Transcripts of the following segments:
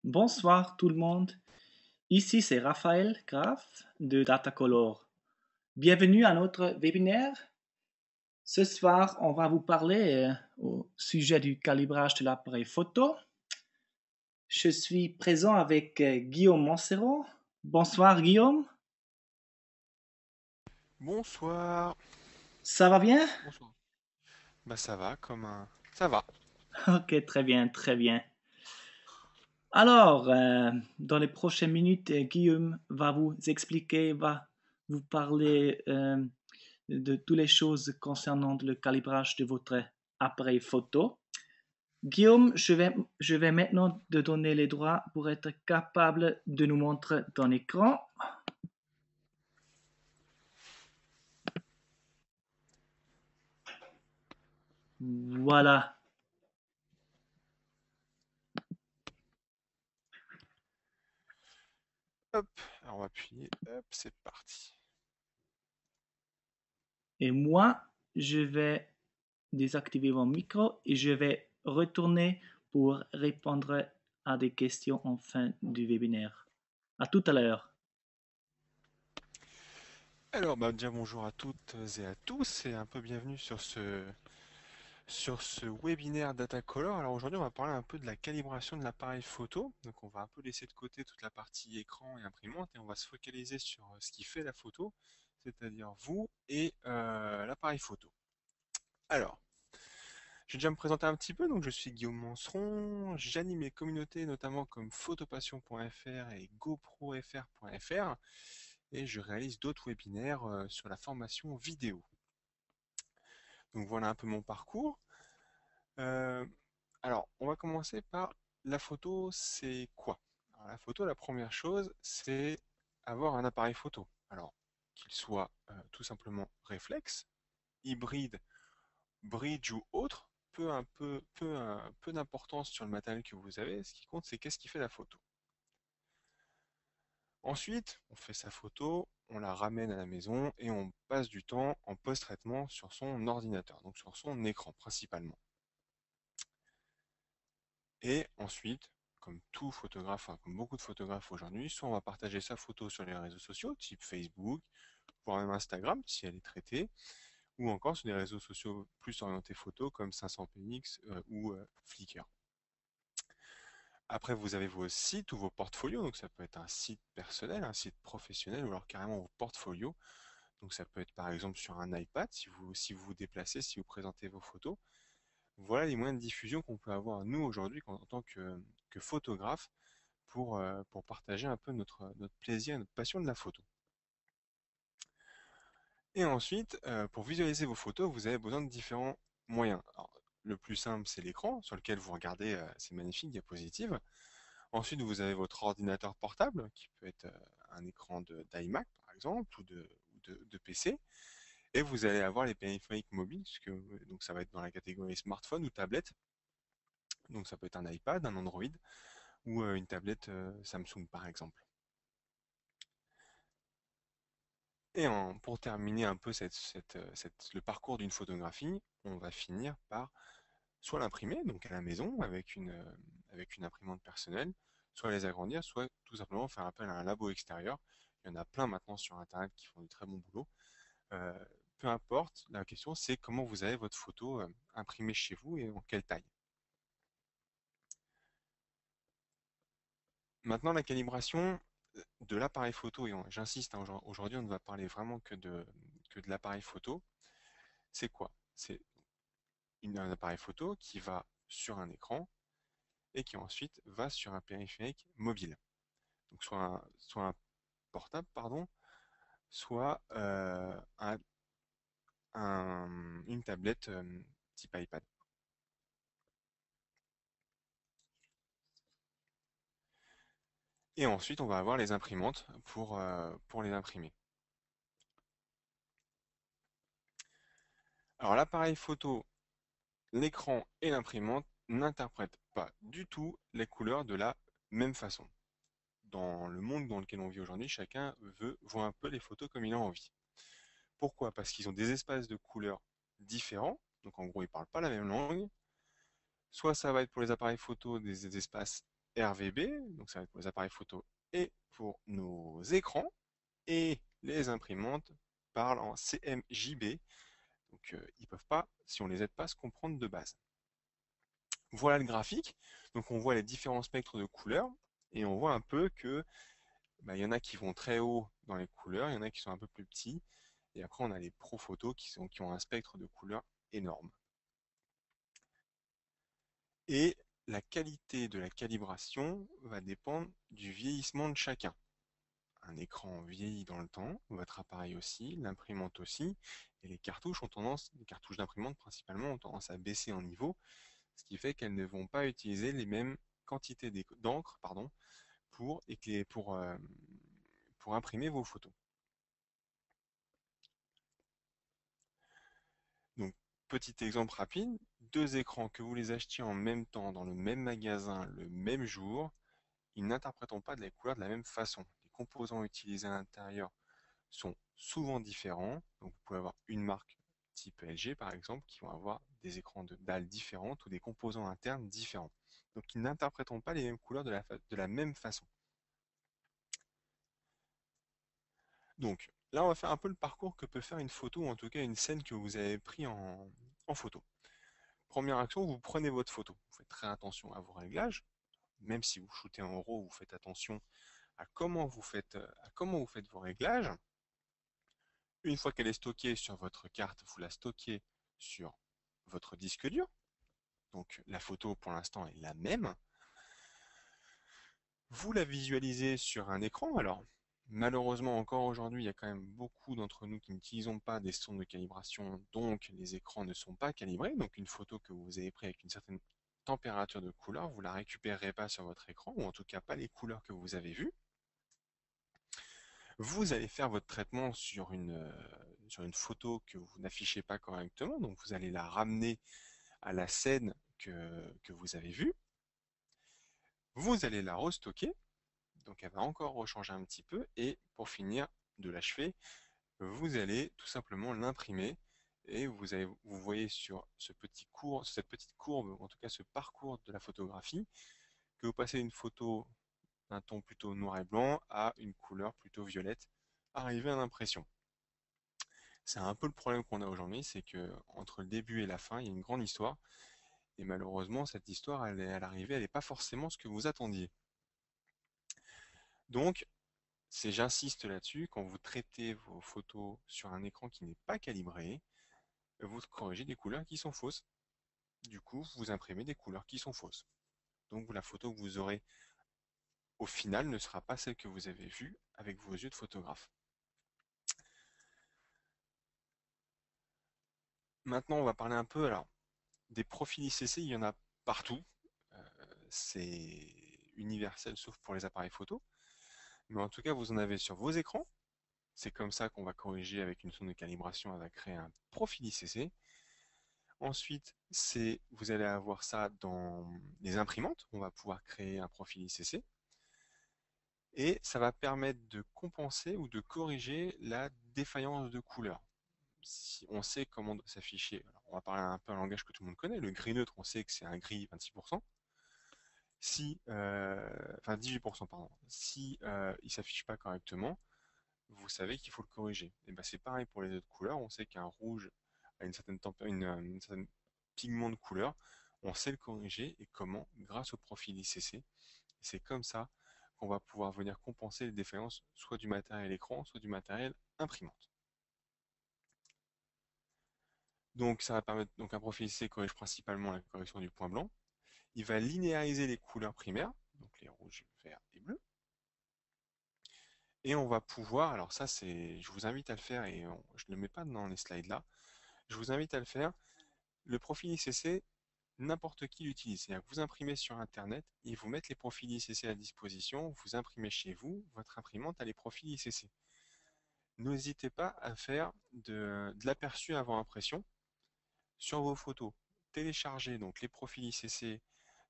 Bonsoir tout le monde. Ici c'est Raphaël Graff de Datacolor. Bienvenue à notre webinaire. Ce soir, on va vous parler au sujet du calibrage de l'appareil photo. Je suis présent avec Guillaume Montserrat. Bonsoir Guillaume. Bonsoir. Ça va bien? Bonsoir. Bah ça va comme un. Ça va. Ok, très bien, très bien. Alors, dans les prochaines minutes, Guillaume va vous expliquer, va vous parler de toutes les choses concernant le calibrage de votre appareil photo. Guillaume, je vais maintenant te donner les droits pour être capable de nous montrer ton écran. Voilà. Hop. Alors on va appuyer. Hop, c'est parti. Et moi, je vais désactiver mon micro et je vais retourner pour répondre à des questions en fin du webinaire. À tout à l'heure. Alors bah déjà bonjour à toutes et à tous et un peu bienvenue sur ce webinaire Datacolor. Alors aujourd'hui on va parler un peu de la calibration de l'appareil photo. Donc on va un peu laisser de côté toute la partie écran et imprimante et on va se focaliser sur ce qui fait la photo, c'est-à-dire vous et l'appareil photo. Alors, je vais déjà me présenter un petit peu, donc je suis Guillaume Manceron, j'anime les communautés notamment comme photopassion.fr et goprofr.fr et je réalise d'autres webinaires sur la formation vidéo. Donc voilà un peu mon parcours. Euh, alors, on va commencer par la photo, c'est quoi? Alors, la photo, la première chose, c'est avoir un appareil photo. Alors, qu'il soit tout simplement réflexe, hybride, bridge ou autre, peu d'importance sur le matériel que vous avez. Ce qui compte, c'est qu'est-ce qui fait la photo. Ensuite, on fait sa photo, on la ramène à la maison et on passe du temps en post-traitement sur son ordinateur, donc sur son écran principalement. Et ensuite, comme tout photographe, enfin, comme beaucoup de photographes aujourd'hui, soit on va partager sa photo sur les réseaux sociaux, type Facebook, voire même Instagram si elle est traitée, ou encore sur des réseaux sociaux plus orientés photo comme 500px ou Flickr. Après, vous avez vos sites ou vos portfolios, donc ça peut être un site personnel, un site professionnel, ou alors carrément vos portfolios. Donc ça peut être par exemple sur un iPad, si vous vous déplacez, si vous présentez vos photos. Voilà les moyens de diffusion qu'on peut avoir nous aujourd'hui en tant que photographe pour partager un peu notre plaisir et notre passion de la photo. Et ensuite, pour visualiser vos photos, vous avez besoin de différents moyens. Alors, le plus simple, c'est l'écran sur lequel vous regardez ces magnifiques diapositives. Ensuite, vous avez votre ordinateur portable, qui peut être un écran d'iMac, par exemple, ou de PC. Et vous allez avoir les périphériques mobiles, donc ça va être dans la catégorie smartphone ou tablette. Donc ça peut être un iPad, un Android, ou une tablette Samsung, par exemple. Et pour terminer un peu le parcours d'une photographie, on va finir par soit l'imprimer, donc à la maison, avec une imprimante personnelle, soit les agrandir, soit tout simplement faire appel à un labo extérieur. Il y en a plein maintenant sur Internet qui font du très bon boulot. Euh, Peu importe, la question c'est comment vous avez votre photo imprimée chez vous et en quelle taille. Maintenant, la calibration de l'appareil photo, et j'insiste, hein, aujourd'hui on ne va parler vraiment que de l'appareil photo, c'est quoi? C'est un appareil photo qui va sur un écran et qui ensuite va sur un périphérique mobile. Donc soit un portable, pardon, soit une tablette type iPad. Et ensuite, on va avoir les imprimantes pour les imprimer. Alors l'appareil photo, l'écran et l'imprimante n'interprètent pas du tout les couleurs de la même façon. Dans le monde dans lequel on vit aujourd'hui, chacun voit un peu les photos comme il a envie. Pourquoi? Parce qu'ils ont des espaces de couleurs différents, donc en gros ils ne parlent pas la même langue. Soit ça va être pour les appareils photo des espaces RVB, donc ça va être pour les appareils photo et pour nos écrans, et les imprimantes parlent en CMJB, donc ils ne peuvent pas, si on les aide pas, se comprendre de base. Voilà le graphique, donc on voit les différents spectres de couleurs, et on voit un peu que il y en a qui vont très haut dans les couleurs, il y en a qui sont un peu plus petits, et après on a les pro photos qui ont un spectre de couleurs énorme. Et la qualité de la calibration va dépendre du vieillissement de chacun. Un écran vieillit dans le temps, votre appareil aussi, l'imprimante aussi, et les cartouches d'imprimante principalement, ont tendance à baisser en niveau, ce qui fait qu'elles ne vont pas utiliser les mêmes quantités d'encre, pour, pour imprimer vos photos. Donc, petit exemple rapide, deux écrans que vous les achetiez en même temps dans le même magasin le même jour, ils n'interpréteront pas les couleurs de la même façon. Les composants utilisés à l'intérieur sont souvent différents. Donc vous pouvez avoir une marque type LG par exemple qui vont avoir des écrans de dalles différentes ou des composants internes différents. Donc ils n'interpréteront pas les mêmes couleurs de la même façon. Donc là on va faire un peu le parcours que peut faire une photo ou en tout cas une scène que vous avez pris en photo. Première action, vous prenez votre photo. Vous faites très attention à vos réglages. Même si vous shootez en RAW, vous faites attention à comment vous faites vos réglages. Une fois qu'elle est stockée sur votre carte, vous la stockez sur votre disque dur. Donc la photo pour l'instant est la même. Vous la visualisez sur un écran. Alors malheureusement encore aujourd'hui, il y a quand même beaucoup d'entre nous qui n'utilisons pas des sondes de calibration, donc les écrans ne sont pas calibrés. Donc une photo que vous avez prise avec une certaine température de couleur, vous ne la récupérerez pas sur votre écran, ou en tout cas pas les couleurs que vous avez vues. Vous allez faire votre traitement sur une photo que vous n'affichez pas correctement, donc vous allez la ramener à la scène que vous avez vue. Vous allez la restocker, donc elle va encore rechanger un petit peu, et pour finir de l'achever, vous allez tout simplement l'imprimer, et vous voyez sur cette petite courbe, en tout cas ce parcours de la photographie, que vous passez une photo d'un ton plutôt noir et blanc à une couleur plutôt violette, arrivé à l'impression. C'est un peu le problème qu'on a aujourd'hui, c'est que entre le début et la fin, il y a une grande histoire, et malheureusement, cette histoire, à l'arrivée, elle n'est pas forcément ce que vous attendiez. Donc, j'insiste là-dessus, quand vous traitez vos photos sur un écran qui n'est pas calibré, vous corrigez des couleurs qui sont fausses. Du coup, vous imprimez des couleurs qui sont fausses. Donc, la photo que vous aurez au final ne sera pas celle que vous avez vue avec vos yeux de photographe. Maintenant, on va parler un peu, alors, des profils ICC, il y en a partout. Euh, c'est universel sauf pour les appareils photo. Mais en tout cas, vous en avez sur vos écrans. C'est comme ça qu'on va corriger avec une sonde de calibration, elle va créer un profil ICC. Ensuite, vous allez avoir ça dans les imprimantes. On va pouvoir créer un profil ICC. Et ça va permettre de compenser ou de corriger la défaillance de couleur. Si on sait comment doit s'afficher, on va parler un peu un langage que tout le monde connaît, le gris neutre, on sait que c'est un gris 26%. Enfin 18%, pardon. Si il s'affiche pas correctement, vous savez qu'il faut le corriger. Et ben c'est pareil pour les autres couleurs. On sait qu'un rouge a une certaine pigment de couleur. On sait le corriger et comment? Grâce au profil ICC. C'est comme ça qu'on va pouvoir venir compenser les défaillances soit du matériel écran, soit du matériel imprimante. Donc ça va permettre, donc un profil ICC corrige principalement la correction du point blanc. Il va linéariser les couleurs primaires, donc les rouges, verts et bleus. Et on va pouvoir, alors ça je vous invite à le faire et je ne le mets pas dans les slides là, je vous invite à le faire. Le profil ICC, n'importe qui l'utilise. C'est-à-dire que vous imprimez sur Internet, ils vous mettent les profils ICC à disposition, vous imprimez chez vous, votre imprimante a les profils ICC. N'hésitez pas à faire de l'aperçu avant impression sur vos photos. Téléchargez donc les profils ICC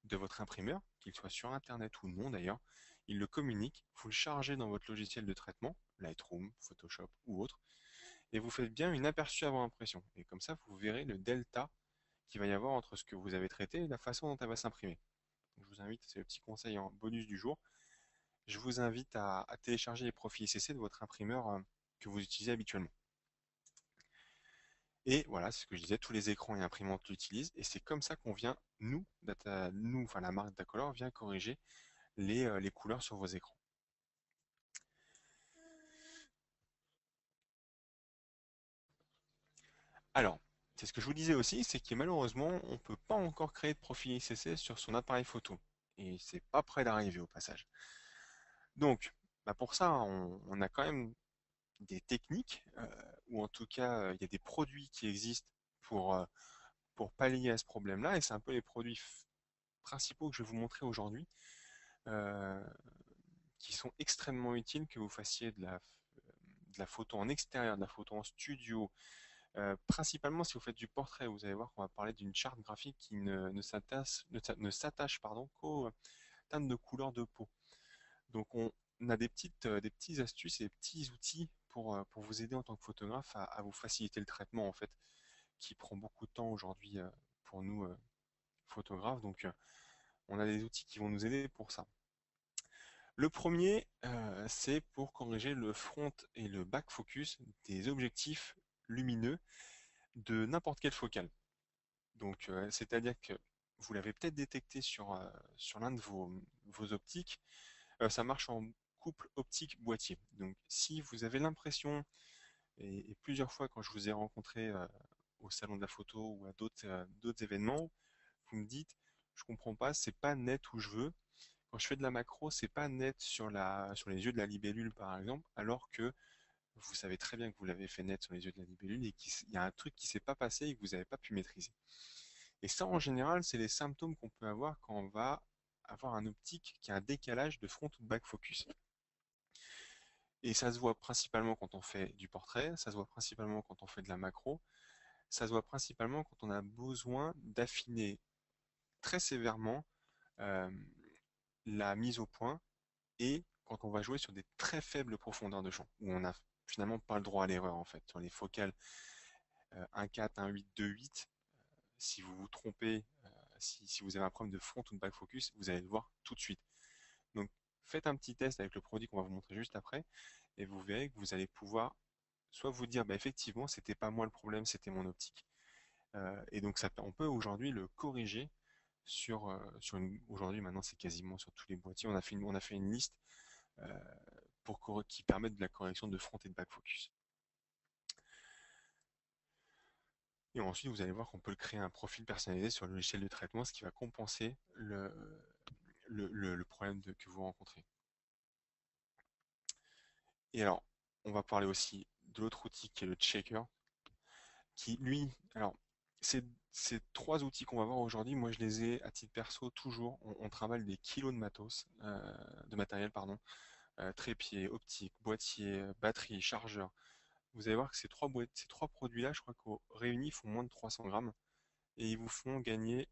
de votre imprimeur, qu'il soit sur Internet ou non d'ailleurs, il le communique, vous le chargez dans votre logiciel de traitement, Lightroom, Photoshop ou autre, et vous faites bien une aperçu avant impression. Et comme ça, vous verrez le delta qu'il va y avoir entre ce que vous avez traité et la façon dont elle va s'imprimer. Donc, je vous invite, c'est le petit conseil en bonus du jour, je vous invite à télécharger les profils ICC de votre imprimeur que vous utilisez habituellement. Et voilà, c'est ce que je disais, tous les écrans et imprimantes l'utilisent, et c'est comme ça qu'on vient, enfin la marque Datacolor vient corriger les couleurs sur vos écrans. Alors, c'est ce que je vous disais aussi, c'est que malheureusement, on ne peut pas encore créer de profil ICC sur son appareil photo. Et c'est pas près d'arriver au passage. Donc, bah pour ça, on a quand même des techniques, ou en tout cas, il y a des produits qui existent pour pallier à ce problème-là, et c'est un peu les produits principaux que je vais vous montrer aujourd'hui, euh, qui sont extrêmement utiles, que vous fassiez de la photo en extérieur, de la photo en studio, principalement si vous faites du portrait. Vous allez voir qu'on va parler d'une charte graphique qui ne s'attache pardon, qu'aux teintes de couleur de peau. Donc on a des petites astuces et des petits outils pour vous aider en tant que photographe à vous faciliter le traitement en fait, qui prend beaucoup de temps aujourd'hui pour nous photographes. Donc on a des outils qui vont nous aider pour ça. Le premier, c'est pour corriger le front et le back focus des objectifs lumineux de n'importe quelle focale. Donc, c'est-à-dire que vous l'avez peut-être détecté sur l'un de vos optiques, ça marche en couple optique-boîtier. Donc, si vous avez l'impression, et plusieurs fois quand je vous ai rencontré au salon de la photo ou à d'autres événements, vous me dites, je comprends pas, c'est pas net où je veux. Quand je fais de la macro, c'est pas net sur les yeux de la libellule, par exemple, alors que vous savez très bien que vous l'avez fait net sur les yeux de la libellule et qu'il y a un truc qui s'est pas passé et que vous n'avez pas pu maîtriser. Et ça, en général, c'est les symptômes qu'on peut avoir quand on va avoir un optique qui a un décalage de front ou de back focus. Et ça se voit principalement quand on fait du portrait, ça se voit principalement quand on fait de la macro, ça se voit principalement quand on a besoin d'affiner très sévèrement euh, la mise au point et quand on va jouer sur des très faibles profondeurs de champ, où on n'a finalement pas le droit à l'erreur en fait. Sur les focales 1,4, 1,8, 2,8, si vous vous trompez, si vous avez un problème de front ou de back focus, vous allez le voir tout de suite. Donc faites un petit test avec le produit qu'on va vous montrer juste après, et vous verrez que vous allez pouvoir soit vous dire, bah, effectivement, c'était pas moi le problème, c'était mon optique. Et donc on peut aujourd'hui le corriger aujourd'hui maintenant c'est quasiment sur tous les boîtiers. On a fait une liste euh, qui permettent de la correction de front et de back focus. Et ensuite, vous allez voir qu'on peut créer un profil personnalisé sur le logiciel de traitement, ce qui va compenser le problème que vous rencontrez. Et alors, on va parler aussi de l'autre outil qui est le checker, qui lui, alors, ces, ces trois outils qu'on va voir aujourd'hui, moi je les ai à titre perso toujours, on travaille des kilos de matos, de matériel, pardon, trépied, optique, boîtier, batterie, chargeur. Vous allez voir que ces trois produits-là, je crois qu'au réunis, font moins de 300 grammes et ils vous font gagner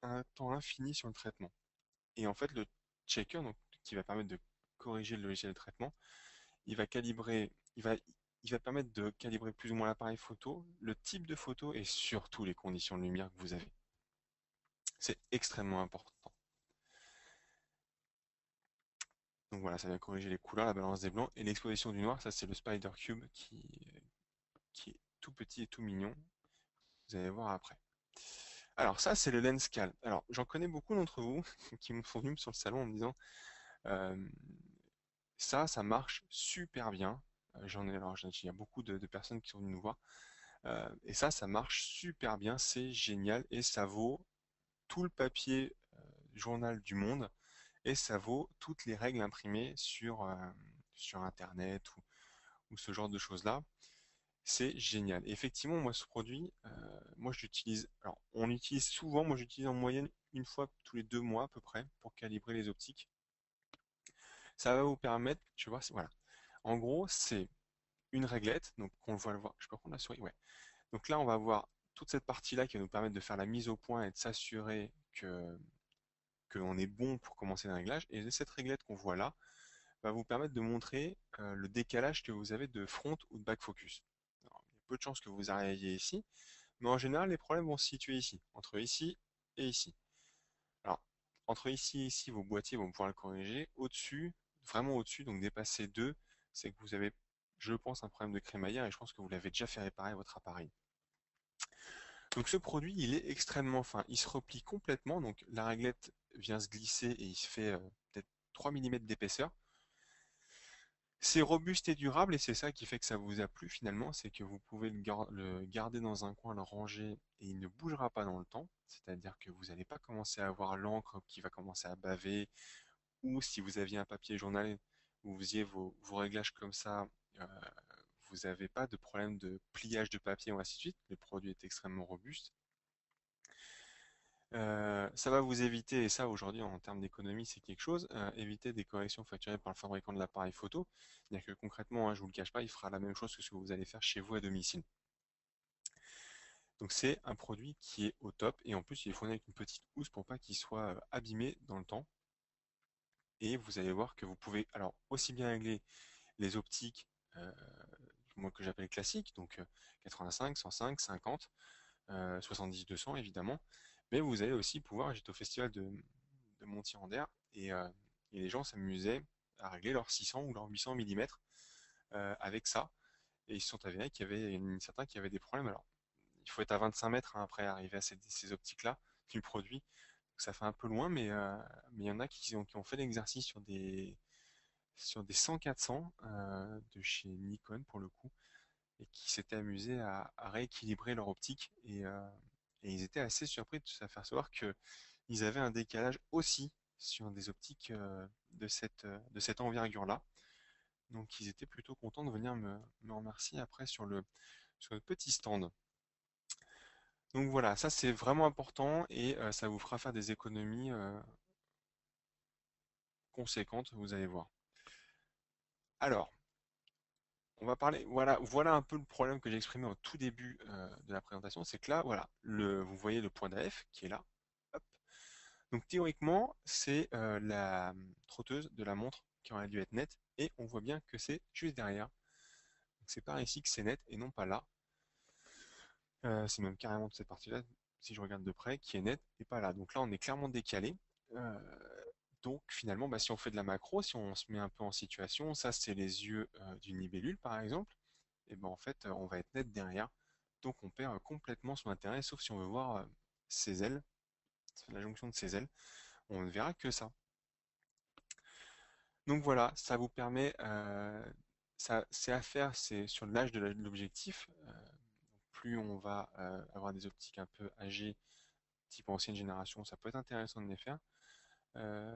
un temps infini sur le traitement. Et en fait, le checker, donc, qui va permettre de corriger le logiciel de traitement, il va calibrer, il va permettre de calibrer plus ou moins l'appareil photo, le type de photo et surtout les conditions de lumière que vous avez. C'est extrêmement important. Donc voilà, ça vient corriger les couleurs, la balance des blancs et l'exposition du noir. Ça, c'est le Spider Cube qui est tout petit et tout mignon. Vous allez voir après. Alors ça, c'est le lens cal. Alors j'en connais beaucoup d'entre vous qui me sont venus sur le salon en me disant euh, ça marche super bien. Il y a beaucoup de personnes qui sont venues nous voir. Et ça marche super bien, c'est génial et ça vaut tout le papier journal du monde et ça vaut toutes les règles imprimées sur Internet ou ce genre de choses-là. C'est génial. Et effectivement, moi, ce produit, moi, je l'utilise. Alors, on l'utilise souvent. Moi, j'utilise en moyenne une fois tous les 2 mois à peu près pour calibrer les optiques. Ça va vous permettre, tu vois, voilà. En gros, c'est une réglette. Donc, on va le voir. Je peux prendre la souris. Ouais. Donc là, on va voir toute cette partie-là qui va nous permettre de faire la mise au point et de s'assurer qu'on est bon pour commencer le réglage. Et cette réglette qu'on voit là va vous permettre de montrer le décalage que vous avez de front ou de back focus. Alors, il y a peu de chances que vous arriviez ici, mais en général, les problèmes vont se situer ici, entre ici et ici. Alors, Entre ici et ici, vos boîtiers vont pouvoir le corriger. Au-dessus, vraiment au-dessus, donc dépasser 2, c'est que vous avez, je pense, un problème de crémaillère et je pense que vous l'avez déjà fait réparer à votre appareil. Donc ce produit, il est extrêmement fin. Il se replie complètement, donc la réglette vient se glisser et il se fait peut-être 3 mm d'épaisseur. C'est robuste et durable et c'est ça qui fait que ça vous a plu finalement, c'est que vous pouvez le garder dans un coin, le ranger et il ne bougera pas dans le temps. C'est-à-dire que vous n'allez pas commencer à avoir l'encre qui va commencer à baver, ou si vous aviez un papier journal, vous faisiez vos réglages comme ça, euh, vous n'avez pas de problème de pliage de papier ou ainsi de suite. Le produit est extrêmement robuste. Ça va vous éviter, et ça aujourd'hui en termes d'économie c'est quelque chose, éviter des corrections facturées par le fabricant de l'appareil photo. C'est-à-dire que concrètement, hein, je vous le cache pas, il fera la même chose que ce que vous allez faire chez vous à domicile. Donc c'est un produit qui est au top et en plus il est fourni avec une petite housse pour pas qu'il soit abîmé dans le temps. Et vous allez voir que vous pouvez alors aussi bien régler les optiques, euh, moi que j'appelle classiques, donc 85, 105, 50, 70, 200 évidemment. Mais vous allez aussi pouvoir, j'étais au festival de Montier-en-Der et les gens s'amusaient à régler leurs 600 ou leurs 800 mm avec ça. Et ils se sont avérés qu'il y avait certains qui avaient des problèmes. Alors, il faut être à 25 mètres hein, après arriver à ces optiques-là du produit. Donc, ça fait un peu loin, mais il y en a qui ont fait l'exercice sur des 100-400 de chez Nikon pour le coup, et qui s'étaient amusés à rééquilibrer leur optique. Et ils étaient assez surpris de se faire savoir qu'ils avaient un décalage aussi sur des optiques de cette envergure-là. Donc ils étaient plutôt contents de venir me remercier après sur le petit stand. Donc voilà, ça c'est vraiment important et ça vous fera faire des économies conséquentes, vous allez voir. Alors, on va parler, voilà un peu le problème que j'ai exprimé au tout début de la présentation, c'est que là, voilà, vous voyez le point d'AF qui est là. Hop. Donc théoriquement, c'est la trotteuse de la montre qui aurait dû être nette, et on voit bien que c'est juste derrière. Donc c'est par ici que c'est net et non pas là. C'est même carrément de cette partie-là, si je regarde de près, qui est nette et pas là. Donc là, on est clairement décalé. Euh, donc finalement, bah, si on fait de la macro, si on se met un peu en situation, ça c'est les yeux d'une libellule par exemple, et ben en fait, on va être net derrière. Donc on perd complètement son intérêt, sauf si on veut voir ses ailes, la jonction de ses ailes. On ne verra que ça. Donc voilà, ça vous permet, ça, c'est à faire, c'est sur l'âge de l'objectif. Plus on va avoir des optiques un peu âgées, type ancienne génération, ça peut être intéressant de les faire. Euh,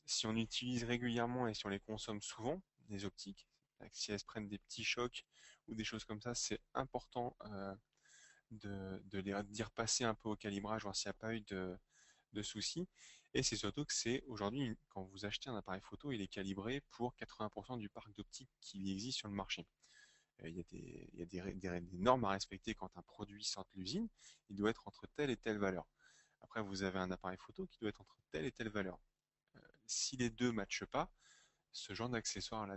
Si on utilise régulièrement et si on les consomme souvent, les optiques, si elles se prennent des petits chocs ou des choses comme ça, c'est important d'y repasser un peu au calibrage, voir s'il n'y a pas eu de soucis. Et c'est surtout que c'est aujourd'hui, quand vous achetez un appareil photo, il est calibré pour 80% du parc d'optique qui existe sur le marché. Il y a des normes à respecter quand un produit sort de l'usine. Il doit être entre telle et telle valeur. Après, vous avez un appareil photo qui doit être entre telle et telle valeur. Si les deux ne matchent pas, ce genre d'accessoire là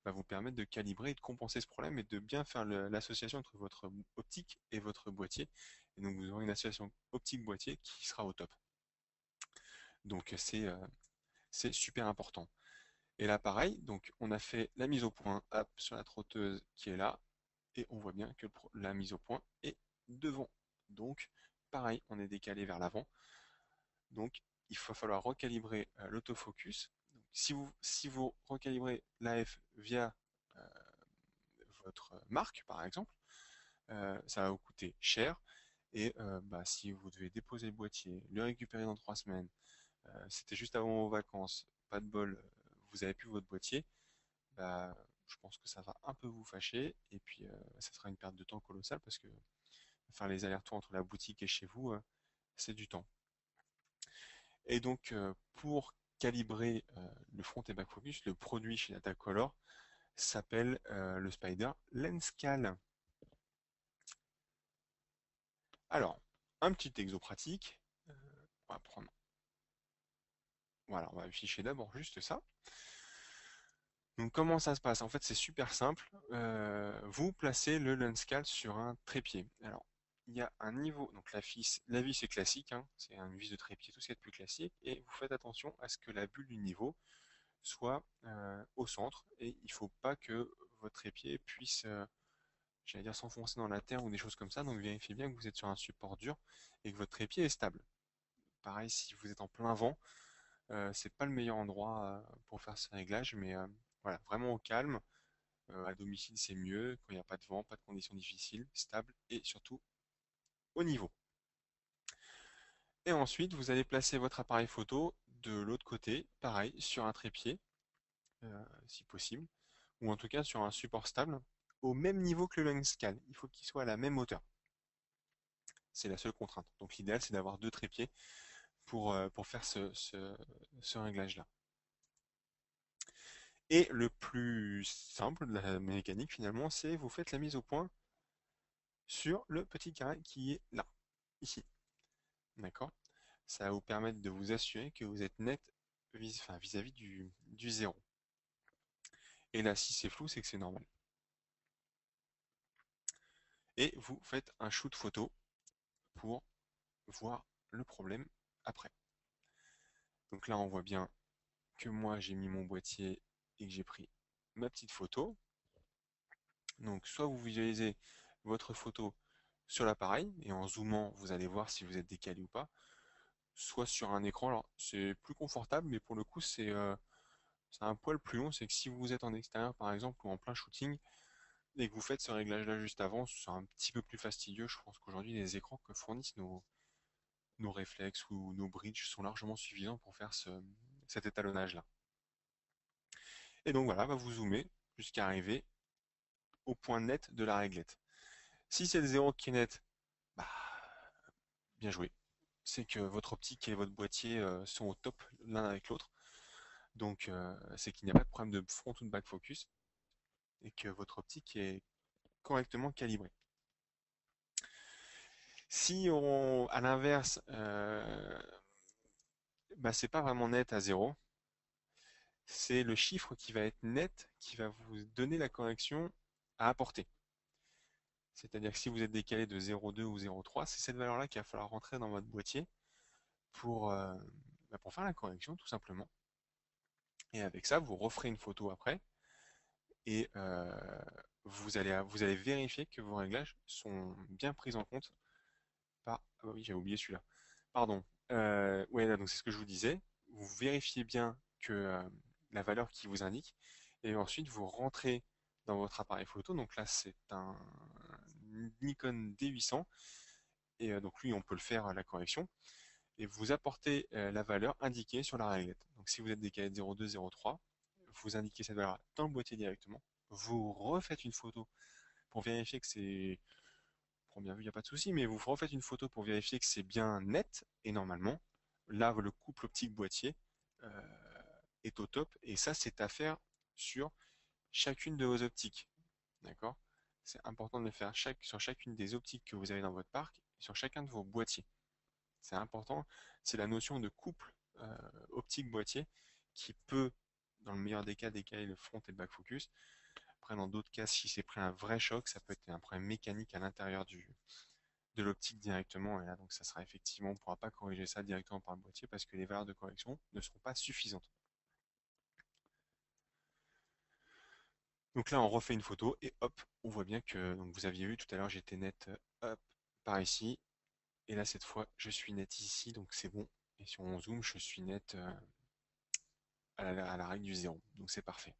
va vous permettre de calibrer et de compenser ce problème et de bien faire l'association entre votre optique et votre boîtier. Et donc vous aurez une association optique-boîtier qui sera au top. Donc c'est super important. Et là pareil, donc on a fait la mise au point hop, sur la trotteuse qui est là, et on voit bien que la mise au point est devant. Donc pareil, on est décalé vers l'avant. Donc il va falloir recalibrer l'autofocus. Si vous recalibrez l'AF via euh, votre marque, par exemple, ça va vous coûter cher. Et bah, si vous devez déposer le boîtier, le récupérer dans 3 semaines, c'était juste avant vos vacances, pas de bol, vous avez plus votre boîtier, bah, je pense que ça va un peu vous fâcher. Et puis ça sera une perte de temps colossale parce que faire les allers-retours entre la boutique et chez vous, c'est du temps. Et donc pour calibrer le front et back focus, le produit chez Datacolor s'appelle le Spider Lenscal. Alors, un petit exo pratique. On va prendre. Voilà, on va afficher d'abord juste ça. Donc, comment ça se passe? En fait, c'est super simple. Vous placez le Lenscal sur un trépied. Alors, il y a un niveau, donc la vis c'est classique, hein, c'est une vis de trépied, tout ce qui est de plus classique, et vous faites attention à ce que la bulle du niveau soit au centre, et il ne faut pas que votre trépied puisse, j'allais dire, s'enfoncer dans la terre ou des choses comme ça, donc vérifiez bien que vous êtes sur un support dur et que votre trépied est stable. Pareil, si vous êtes en plein vent, c'est pas le meilleur endroit pour faire ce réglage, mais voilà, vraiment au calme. À domicile, c'est mieux quand il n'y a pas de vent, pas de conditions difficiles, stable et surtout au niveau. Et ensuite, vous allez placer votre appareil photo de l'autre côté, pareil, sur un trépied, si possible, ou en tout cas sur un support stable, au même niveau que le Lenscan. Il faut qu'il soit à la même hauteur. C'est la seule contrainte. Donc l'idéal, c'est d'avoir deux trépieds pour faire ce réglage-là. Et le plus simple de la mécanique, finalement, c'est vous faites la mise au point sur le petit carré qui est là, ici. D'accord? Ça va vous permettre de vous assurer que vous êtes net vis-à-vis du zéro. Et là, si c'est flou, c'est que c'est normal. Et vous faites un shoot photo pour voir le problème après. Donc là, on voit bien que moi, j'ai mis mon boîtier et que j'ai pris ma petite photo. Donc, soit vous visualisez votre photo sur l'appareil, et en zoomant, vous allez voir si vous êtes décalé ou pas, soit sur un écran. Alors, c'est plus confortable, mais pour le coup, c'est un poil plus long. C'est que si vous êtes en extérieur, par exemple, ou en plein shooting, et que vous faites ce réglage-là juste avant, c'est un petit peu plus fastidieux. Je pense qu'aujourd'hui, les écrans que fournissent nos réflexes ou nos bridges sont largement suffisants pour faire cet étalonnage-là. Et donc voilà, vous zoomez jusqu'à arriver au point net de la réglette. Si c'est le zéro qui est net, bah, bien joué. C'est que votre optique et votre boîtier sont au top l'un avec l'autre. Donc c'est qu'il n'y a pas de problème de front ou de back focus et que votre optique est correctement calibrée. Si on, à l'inverse, c'est pas vraiment net à zéro, c'est le chiffre qui va être net qui va vous donner la correction à apporter. C'est-à-dire que si vous êtes décalé de 0,2 ou 0,3, c'est cette valeur-là qu'il va falloir rentrer dans votre boîtier pour, pour faire la correction tout simplement. Et avec ça, vous referez une photo après et vous allez vérifier que vos réglages sont bien pris en compte par... Ah bah oui, j'avais oublié celui-là. Pardon. Ouais, là, donc c'est ce que je vous disais. Vous vérifiez bien que la valeur qui vous indique et ensuite vous rentrez dans votre appareil photo. Donc là, c'est un Nikon D800 et donc lui, on peut le faire à la correction et vous apportez la valeur indiquée sur la réglette. Donc si vous êtes décalé de 0,2, 0,3, vous indiquez cette valeur dans le boîtier directement. Vous refaites une photo pour vérifier que c'est... Première vue, il n'y a pas de souci, mais vous refaites une photo pour vérifier que c'est bien net et normalement, là, le couple optique boîtier euh, est au top et ça, c'est à faire sur chacune de vos optiques. D'accord? C'est important de le faire sur chacune des optiques que vous avez dans votre parc et sur chacun de vos boîtiers. C'est important, c'est la notion de couple optique-boîtier qui peut, dans le meilleur des cas, décaler le front et le back focus. Après, dans d'autres cas, si c'est pris un vrai choc, ça peut être un problème mécanique à l'intérieur de l'optique directement. Et là, donc, ça sera effectivement, on ne pourra pas corriger ça directement par le boîtier parce que les valeurs de correction ne seront pas suffisantes. Donc là, on refait une photo et hop, on voit bien que donc vous aviez vu tout à l'heure, j'étais net hop, par ici. Et là, cette fois, je suis net ici, donc c'est bon. Et si on zoome, je suis net à la règle du zéro. Donc c'est parfait.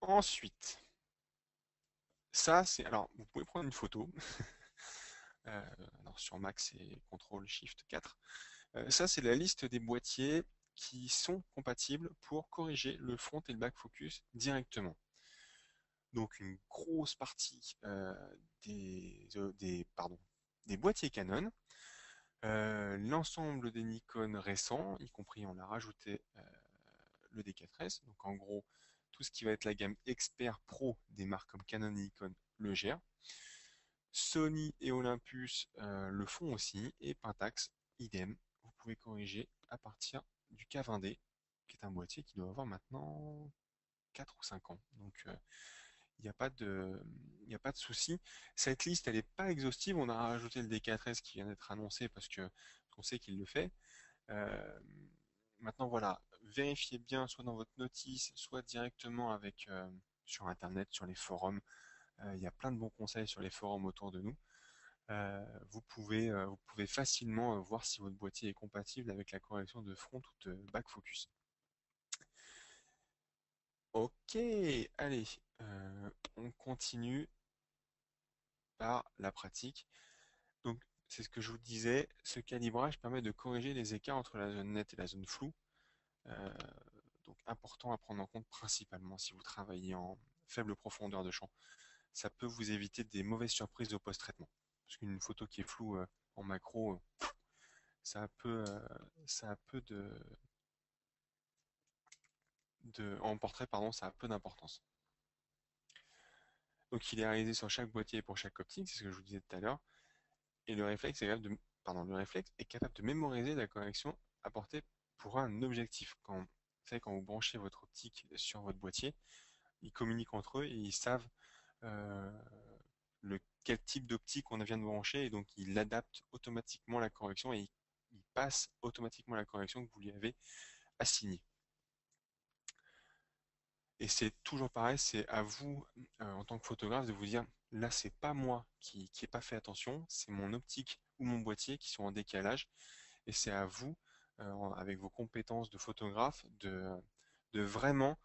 Ensuite, ça c'est. Alors, vous pouvez prendre une photo. Euh, alors sur Mac, c'est CTRL SHIFT 4. Ça, c'est la liste des boîtiers qui sont compatibles pour corriger le front et le back focus directement. Donc une grosse partie des boîtiers Canon, l'ensemble des Nikon récents, y compris on a rajouté le D4S. Donc en gros, tout ce qui va être la gamme Expert Pro des marques comme Canon et Nikon le gère. Sony et Olympus le font aussi, et Pentax, idem. Vous pouvez corriger à partir du K20D, qui est un boîtier qui doit avoir maintenant 4 ou 5 ans. Donc il n'y a pas de, il n'y a pas de souci. Cette liste, elle n'est pas exhaustive. On a rajouté le D4S qui vient d'être annoncé parce que on sait qu'il le fait. Euh, Maintenant, voilà, vérifiez bien soit dans votre notice, soit directement avec sur Internet, sur les forums. Il y a plein de bons conseils sur les forums autour de nous. Vous pouvez facilement voir si votre boîtier est compatible avec la correction de front ou de back focus. Ok, allez, on continue par la pratique. Donc, c'est ce que je vous disais, ce calibrage permet de corriger les écarts entre la zone nette et la zone floue. Euh, donc, important à prendre en compte principalement si vous travaillez en faible profondeur de champ. Ça peut vous éviter des mauvaises surprises au post-traitement. Parce qu'une photo qui est floue en macro, ça a peu, ça a peu en portrait, pardon, ça a peu d'importance. Donc, il est réalisé sur chaque boîtier pour chaque optique, c'est ce que je vous disais tout à l'heure. Et le réflexe est capable de mémoriser la correction apportée pour un objectif. Vous savez, quand vous branchez votre optique sur votre boîtier, ils communiquent entre eux et ils savent euh, quel type d'optique on vient de brancher et donc il adapte automatiquement la correction et il passe automatiquement la correction que vous lui avez assignée. Et c'est toujours pareil, c'est à vous en tant que photographe de vous dire là c'est pas moi qui ai pas fait attention, c'est mon optique ou mon boîtier qui sont en décalage et c'est à vous avec vos compétences de photographe de vraiment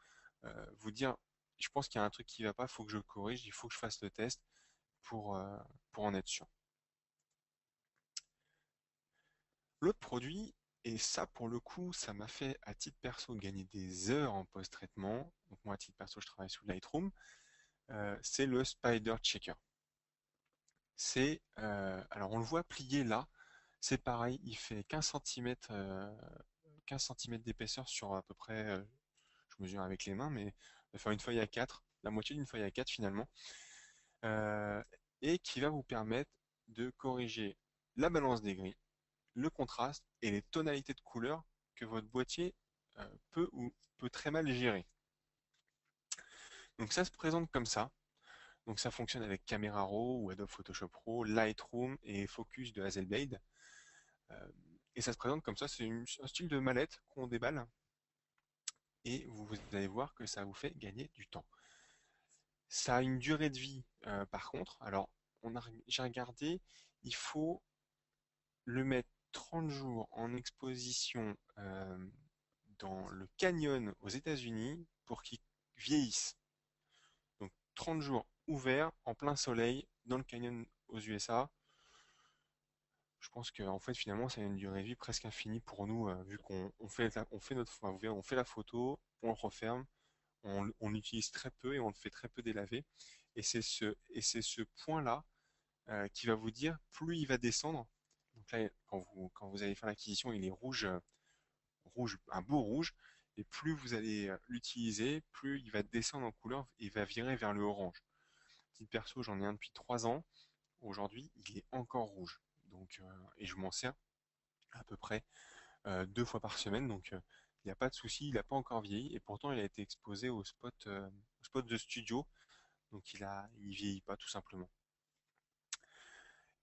vous dire je pense qu'il y a un truc qui va pas, il faut que je le corrige, il faut que je fasse le test pour, euh, pour en être sûr. L'autre produit, et ça pour le coup, ça m'a fait à titre perso gagner des heures en post-traitement. Donc moi à titre perso, je travaille sous Lightroom. C'est le Spider Checker. Alors on le voit plié là. C'est pareil, il fait 15 cm, 15 cm d'épaisseur sur à peu près, je mesure avec les mains, mais de faire une feuille à 4, la moitié d'une feuille à 4 finalement, euh, et qui va vous permettre de corriger la balance des gris, le contraste et les tonalités de couleurs que votre boîtier peut très mal gérer. Donc ça se présente comme ça. Donc ça fonctionne avec Camera Raw ou Adobe Photoshop Pro, Lightroom et Focus de Hasselblad. Euh, et ça se présente comme ça, c'est un style de mallette qu'on déballe et vous allez voir que ça vous fait gagner du temps. Ça a une durée de vie par contre. Alors j'ai regardé, il faut le mettre 30 jours en exposition dans le canyon aux États-Unis pour qu'il vieillisse. Donc 30 jours ouverts en plein soleil dans le canyon aux USA. Je pense qu'en fait finalement ça a une durée de vie presque infinie pour nous vu on fait notre enfin, on fait la photo, on le referme, on l'utilise très peu et on le fait très peu délaver. Et c'est ce point-là qui va vous dire plus il va descendre. Donc là quand vous allez faire l'acquisition, il est rouge, rouge, un beau rouge. Et plus vous allez l'utiliser, plus il va descendre en couleur et il va virer vers le orange. Petit perso, j'en ai un depuis 3 ans. Aujourd'hui, il est encore rouge. Donc, et je m'en sers à peu près 2 fois par semaine. Donc, il n'y a pas de souci, il n'a pas encore vieilli. Et pourtant, il a été exposé au spot de studio. Donc, il vieillit pas tout simplement.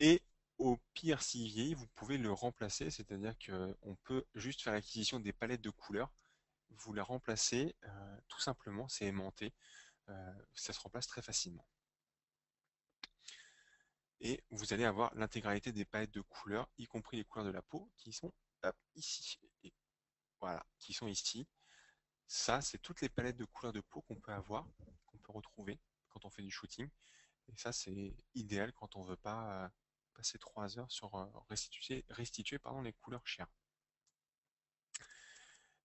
Et au pire, s'il vieillit, vous pouvez le remplacer. C'est-à-dire qu'on peut juste faire l'acquisition des palettes de couleurs. Vous la remplacez tout simplement, c'est aimanté. Ça se remplace très facilement. Et vous allez avoir l'intégralité des palettes de couleurs, y compris les couleurs de la peau, qui sont ici. Et voilà, qui sont ici. Ça, c'est toutes les palettes de couleurs de peau qu'on peut avoir, qu'on peut retrouver quand on fait du shooting. Et ça, c'est idéal quand on veut pas passer 3 heures sur restituer pardon, les couleurs chères.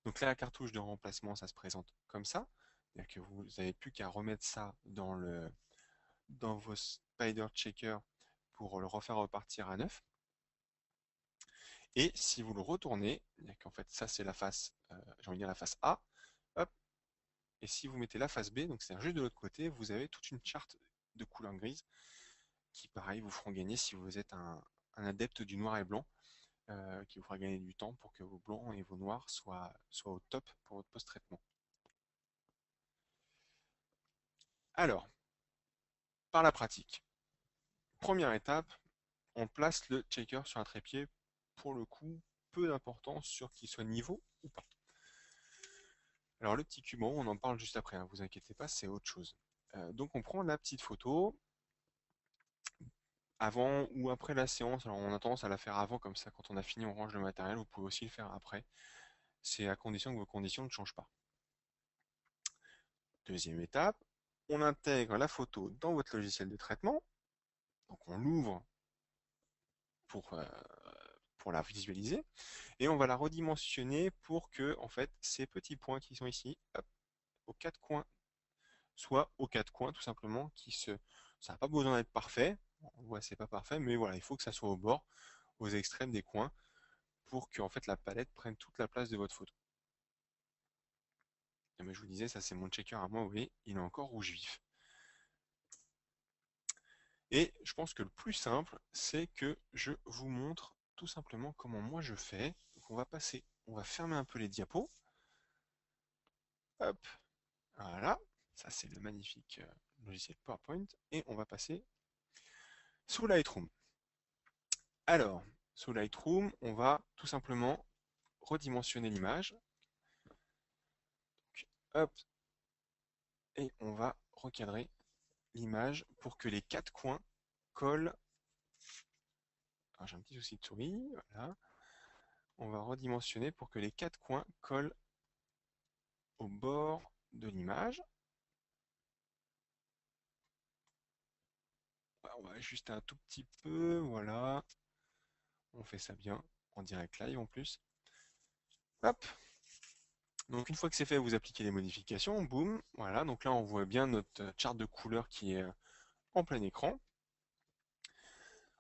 Donc là, la cartouche de remplacement, ça se présente comme ça. C'est-à-dire que vous n'avez plus qu'à remettre ça dans vos Spider Checker pour le refaire repartir à neuf. Et si vous le retournez, en fait ça c'est la face, j'ai envie de dire la face A, hop, et si vous mettez la face B, donc c'est juste de l'autre côté, vous avez toute une charte de couleurs grises qui pareil vous feront gagner si vous êtes un adepte du noir et blanc, qui vous fera gagner du temps pour que vos blancs et vos noirs soient au top pour votre post-traitement. Alors, par la pratique. Première étape, on place le checker sur un trépied. Pour le coup, peu d'importance sur qu'il soit niveau ou pas. Alors le petit cube en haut, on en parle juste après, hein, vous inquiétez pas, c'est autre chose. Donc on prend la petite photo avant ou après la séance. Alors on a tendance à la faire avant, comme ça quand on a fini on range le matériel. Vous pouvez aussi le faire après. C'est à condition que vos conditions ne changent pas. Deuxième étape, on intègre la photo dans votre logiciel de traitement. Donc on l'ouvre pour, euh, pour la visualiser et on va la redimensionner pour que en fait ces petits points qui sont ici, hop, aux quatre coins, soient aux quatre coins tout simplement, ça n'a pas besoin d'être parfait. On voit c'est pas parfait, mais voilà, il faut que ça soit au bord, aux extrêmes des coins, pour que en fait la palette prenne toute la place de votre photo. Et mais je vous disais, ça c'est mon checker à moi, vous voyez, il est encore rouge vif. Et je pense que le plus simple, c'est que je vous montre tout simplement comment moi je fais. Donc on va fermer un peu les diapos. Hop, voilà. Ça c'est le magnifique logiciel PowerPoint. Et on va passer sous Lightroom. Alors, sous Lightroom, on va tout simplement redimensionner l'image. Hop, et on va recadrer l'image pour que les quatre coins collent. Alors j'ai un petit souci de souris, voilà. On va redimensionner pour que les quatre coins collent au bord de l'image. On va ajuster un tout petit peu, voilà. On fait ça bien, en direct live en plus. Hop. Donc une fois que c'est fait, vous appliquez les modifications, boum, voilà. Donc là, on voit bien notre charte de couleurs qui est en plein écran.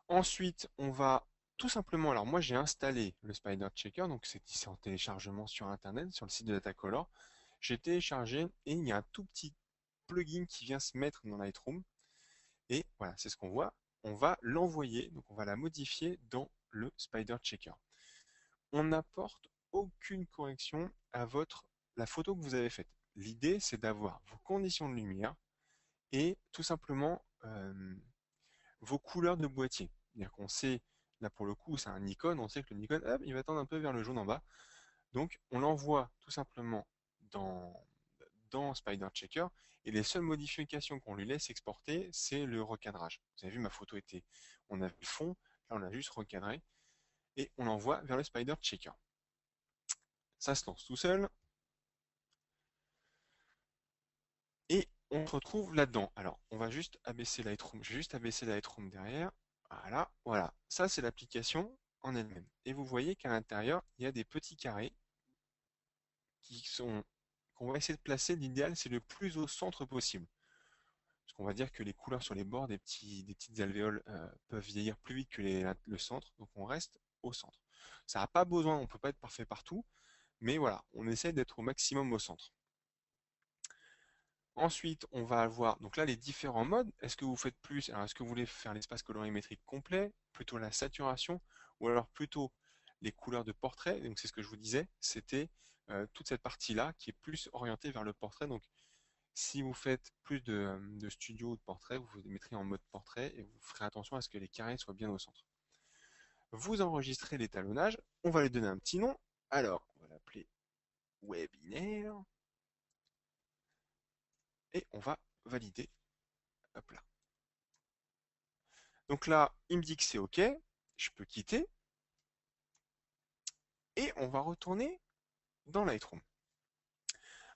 Ensuite, on va tout simplement, alors moi j'ai installé le Spider Checker, donc c'est en téléchargement sur Internet, sur le site de Datacolor. J'ai téléchargé et il y a un tout petit plugin qui vient se mettre dans Lightroom. Et voilà, c'est ce qu'on voit. On va l'envoyer, donc on va la modifier dans le Spider Checker. On n'apporte aucune correction à la photo que vous avez faite. L'idée, c'est d'avoir vos conditions de lumière et tout simplement vos couleurs de boîtier. C'est-à-dire qu'on sait, là pour le coup, c'est un Nikon, on sait que le Nikon, hop, il va tendre un peu vers le jaune en bas. Donc on l'envoie tout simplement dans, dans Spider Checker et les seules modifications qu'on lui laisse exporter, c'est le recadrage. Vous avez vu, ma photo était, on a vu le fond, là on a juste recadré et on l'envoie vers le Spider Checker. Ça se lance tout seul et on se retrouve là-dedans. Alors on va juste abaisser Lightroom, je vais juste abaisser Lightroom derrière. Voilà, voilà. Ça c'est l'application en elle-même. Et vous voyez qu'à l'intérieur, il y a des petits carrés qui sont qu'on va essayer de placer. L'idéal, c'est le plus au centre possible. Parce qu'on va dire que les couleurs sur les bords des petites alvéoles peuvent vieillir plus vite que le centre, donc on reste au centre. Ça n'a pas besoin, on ne peut pas être parfait partout, mais voilà, on essaie d'être au maximum au centre. Ensuite, on va avoir donc là les différents modes. Est-ce que vous faites plus, alors est-ce que vous voulez faire l'espace colorimétrique complet, plutôt la saturation, ou alors plutôt les couleurs de portrait. Donc c'est ce que je vous disais, c'était toute cette partie-là qui est plus orientée vers le portrait. Donc si vous faites plus de studio ou de portrait, vous vous mettrez en mode portrait et vous ferez attention à ce que les carrés soient bien au centre. Vous enregistrez l'étalonnage, on va lui donner un petit nom. Alors, on va l'appeler webinaire et on va valider. Hop là. Donc là, il me dit que c'est OK, je peux quitter et on va retourner dans Lightroom.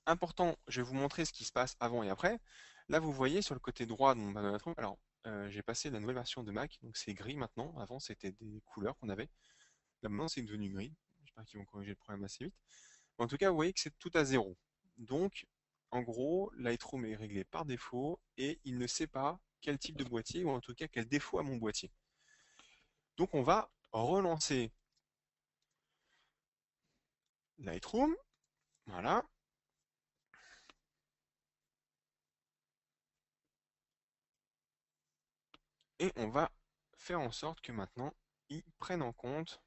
Important, je vais vous montrer ce qui se passe avant et après. Là, vous voyez sur le côté droit de mon panneau Lightroom, alors j'ai passé la nouvelle version de Mac, donc c'est gris maintenant. Avant, c'était des couleurs qu'on avait. Là, maintenant, c'est devenu gris. J'espère qu'ils vont corriger le problème assez vite. Mais en tout cas, vous voyez que c'est tout à zéro. Donc, en gros, Lightroom est réglé par défaut et il ne sait pas quel type de boîtier, ou en tout cas quel défaut a mon boîtier. Donc, on va relancer Lightroom. Voilà. Et on va faire en sorte que maintenant, ils prennent en compte,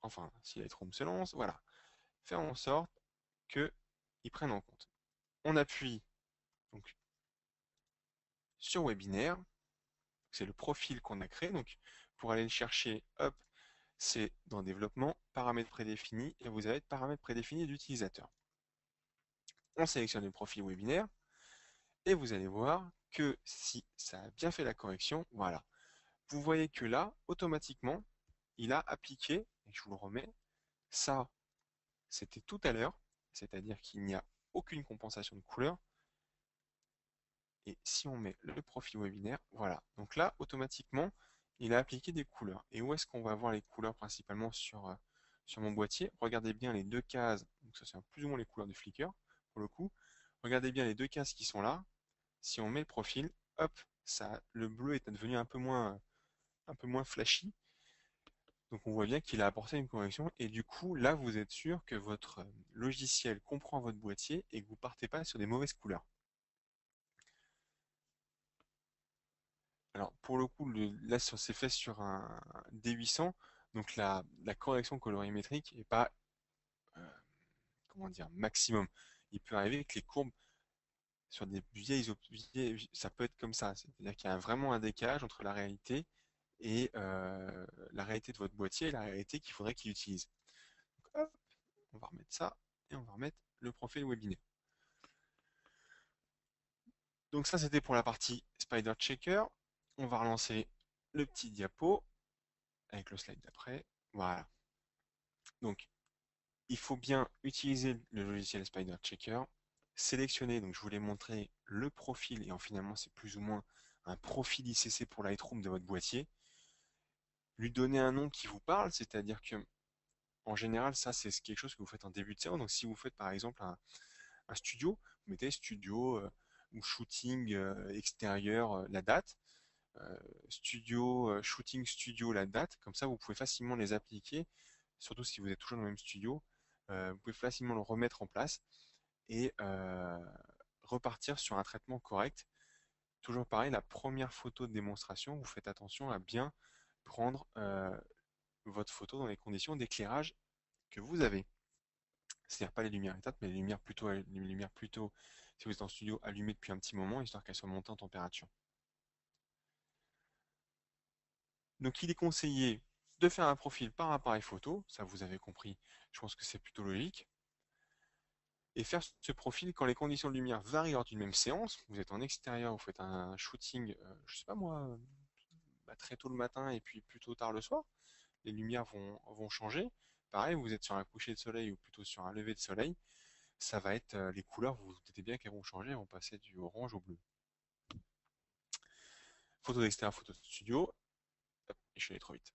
enfin, si Lightroom se lance, voilà, faire en sorte qu'ils prennent en compte. On appuie donc sur webinaire, c'est le profil qu'on a créé. Donc, pour aller le chercher, hop, c'est dans développement, paramètres prédéfinis, et vous avez paramètres prédéfinis d'utilisateur. On sélectionne le profil webinaire, et vous allez voir que si ça a bien fait la correction, voilà. Vous voyez que là, automatiquement, il a appliqué, et je vous le remets, ça, c'était tout à l'heure, c'est-à-dire qu'il n'y a aucune compensation de couleur. Et si on met le profil webinaire, voilà. Donc là, automatiquement, il a appliqué des couleurs. Et où est-ce qu'on va voir les couleurs principalement sur mon boîtier? Regardez bien les deux cases. Donc ça, c'est plus ou moins les couleurs de Flickr, pour le coup. Regardez bien les deux cases qui sont là. Si on met le profil, hop, ça, le bleu est devenu un peu moins flashy. Donc on voit bien qu'il a apporté une correction. Et du coup, là, vous êtes sûr que votre logiciel comprend votre boîtier et que vous ne partez pas sur des mauvaises couleurs. Alors, pour le coup, là, c'est fait sur un D800, donc la correction colorimétrique n'est pas, euh, comment dire, maximum. Il peut arriver que les courbes sur des ça peut être comme ça. C'est-à-dire qu'il y a vraiment un décalage entre la réalité et la réalité de votre boîtier et la réalité qu'il faudrait qu'il utilise. Donc, hop, on va remettre ça et on va remettre le profil webinaire. Donc ça, c'était pour la partie Spider Checker. On va relancer le petit diapo avec le slide d'après. Voilà. Donc, il faut bien utiliser le logiciel Spider Checker, sélectionner, donc je vous l'ai montré, le profil, et finalement c'est plus ou moins un profil ICC pour Lightroom de votre boîtier, lui donner un nom qui vous parle, c'est-à-dire que en général, ça c'est quelque chose que vous faites en début de séance, donc si vous faites par exemple un studio, vous mettez studio ou shooting extérieur, la date, studio, shooting studio, la date, comme ça vous pouvez facilement les appliquer, surtout si vous êtes toujours dans le même studio, vous pouvez facilement le remettre en place et repartir sur un traitement correct. Toujours pareil, la première photo de démonstration, vous faites attention à bien prendre votre photo dans les conditions d'éclairage que vous avez. C'est-à-dire pas les lumières éteintes, mais les lumières plutôt, si vous êtes en studio, allumées depuis un petit moment, histoire qu'elles soient montées en température. Donc il est conseillé de faire un profil par appareil photo, ça vous avez compris, je pense que c'est plutôt logique. Et faire ce profil quand les conditions de lumière varient lors d'une même séance. Vous êtes en extérieur, vous faites un shooting, je sais pas moi, très tôt le matin et puis plutôt tard le soir. Les lumières vont changer. Pareil, vous êtes sur un coucher de soleil ou plutôt sur un lever de soleil. Ça va être les couleurs, vous vous doutez bien qu'elles vont changer, elles vont passer du orange au bleu. Photo d'extérieur, photo de studio. Hop, et je suis allé trop vite.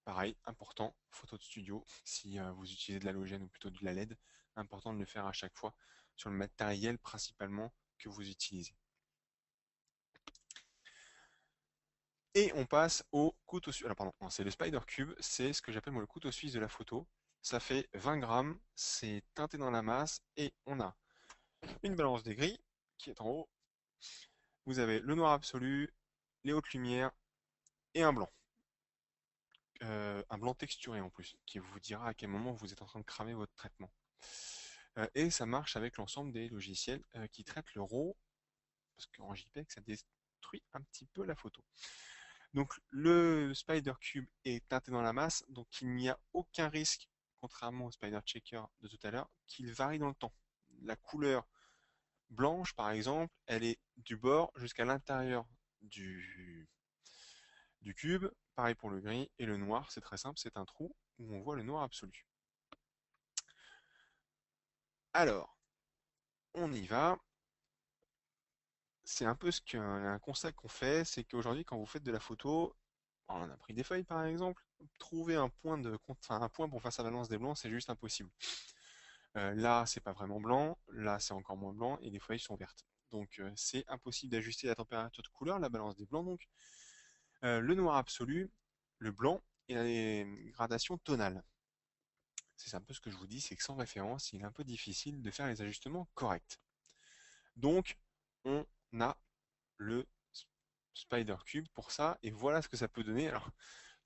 Pareil, important, photo de studio, si vous utilisez de l'halogène ou plutôt de la LED, important de le faire à chaque fois sur le matériel principalement que vous utilisez. Et on passe au couteau suisse. Alors pardon, c'est le Spider Cube, c'est ce que j'appelle moi le couteau suisse de la photo. Ça fait 20 grammes, c'est teinté dans la masse et on a une balance des gris qui est en haut. Vous avez le noir absolu, les hautes lumières et un blanc. Un blanc texturé en plus, qui vous dira à quel moment vous êtes en train de cramer votre traitement. Et ça marche avec l'ensemble des logiciels qui traitent le RAW, parce qu'en JPEG, ça détruit un petit peu la photo. Donc le Spider Cube est teinté dans la masse, donc il n'y a aucun risque, contrairement au Spider Checker de tout à l'heure, qu'il varie dans le temps. La couleur blanche, par exemple, elle est du bord jusqu'à l'intérieur du cube. Pareil pour le gris. Et le noir, c'est très simple, c'est un trou où on voit le noir absolu. Alors, on y va. C'est un peu un constat qu'on fait, c'est qu'aujourd'hui, quand vous faites de la photo, on a pris des feuilles par exemple, trouver un point pour faire sa balance des blancs, c'est juste impossible. Là, c'est pas vraiment blanc, là, c'est encore moins blanc, et les feuilles sont vertes. Donc, c'est impossible d'ajuster la température de couleur, la balance des blancs donc. Le noir absolu, le blanc et la gradation tonale. C'est un peu ce que je vous dis, c'est que sans référence, il est un peu difficile de faire les ajustements corrects. Donc, on a le Spider Cube pour ça, et voilà ce que ça peut donner. Alors,